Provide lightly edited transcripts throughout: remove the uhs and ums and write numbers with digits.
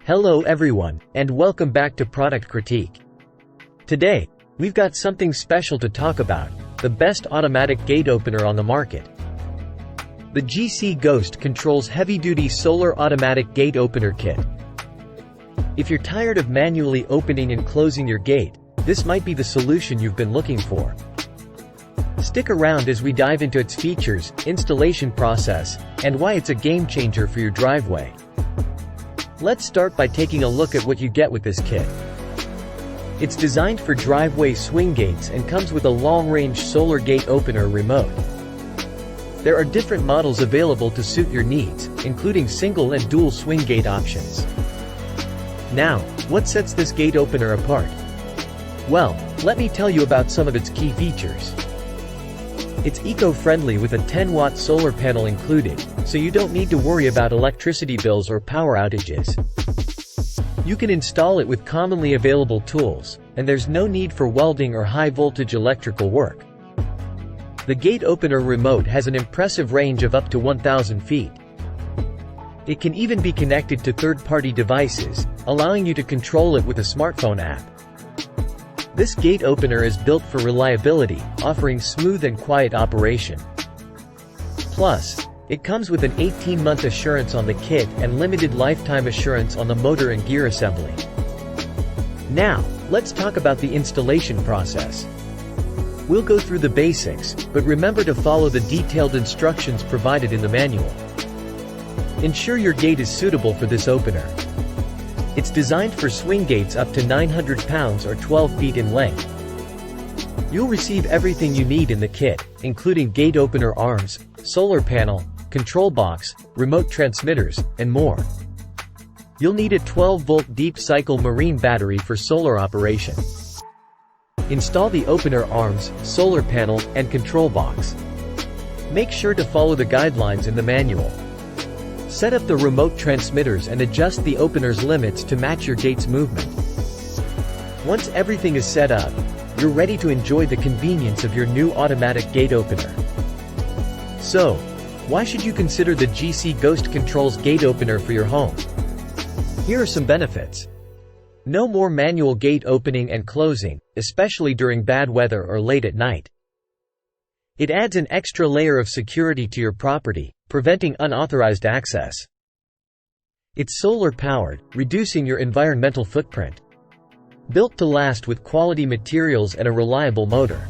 Hello everyone, and welcome back to Product Critique. Today, we've got something special to talk about, the best automatic gate opener on the market. The GC Ghost controls heavy-duty solar automatic gate opener kit. If you're tired of manually opening and closing your gate, this might be the solution you've been looking for. Stick around as we dive into its features, installation process, and why it's a game changer for your driveway. Let's start by taking a look at what you get with this kit. It's designed for driveway swing gates and comes with a long-range solar gate opener remote. There are different models available to suit your needs, including single and dual swing gate options. Now, what sets this gate opener apart? Well, let me tell you about some of its key features. It's eco-friendly with a 10-watt solar panel included, so you don't need to worry about electricity bills or power outages. You can install it with commonly available tools, and there's no need for welding or high-voltage electrical work. The gate opener remote has an impressive range of up to 1,000 feet. It can even be connected to third-party devices, allowing you to control it with a smartphone app. This gate opener is built for reliability, offering smooth and quiet operation. Plus, it comes with an 18-month assurance on the kit and limited lifetime assurance on the motor and gear assembly. Now, let's talk about the installation process. We'll go through the basics, but remember to follow the detailed instructions provided in the manual. Ensure your gate is suitable for this opener. It's designed for swing gates up to 900 pounds or 12 feet in length. You'll receive everything you need in the kit, including gate opener arms, solar panel, control box, remote transmitters, and more. You'll need a 12-volt deep-cycle marine battery for solar operation. Install the opener arms, solar panel, and control box. Make sure to follow the guidelines in the manual. Set up the remote transmitters and adjust the opener's limits to match your gate's movement. Once everything is set up, you're ready to enjoy the convenience of your new automatic gate opener. So, why should you consider the GC Ghost Controls gate opener for your home? Here are some benefits. No more manual gate opening and closing, especially during bad weather or late at night. It adds an extra layer of security to your property, preventing unauthorized access. It's solar-powered, reducing your environmental footprint. Built to last with quality materials and a reliable motor.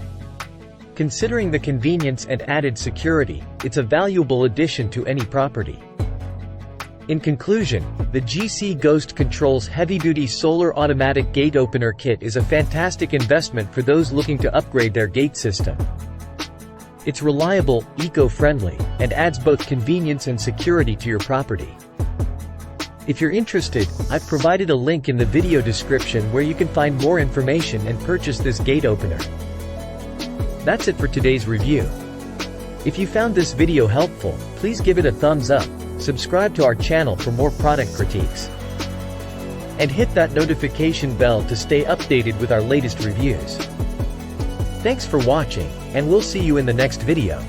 Considering the convenience and added security, it's a valuable addition to any property. In conclusion, the GC Ghost Controls heavy-duty solar automatic gate opener kit is a fantastic investment for those looking to upgrade their gate system. It's reliable, eco-friendly, and adds both convenience and security to your property. If you're interested, I've provided a link in the video description where you can find more information and purchase this gate opener. That's it for today's review. If you found this video helpful, please give it a thumbs up, subscribe to our channel for more product critiques, and hit that notification bell to stay updated with our latest reviews. Thanks for watching, and we'll see you in the next video.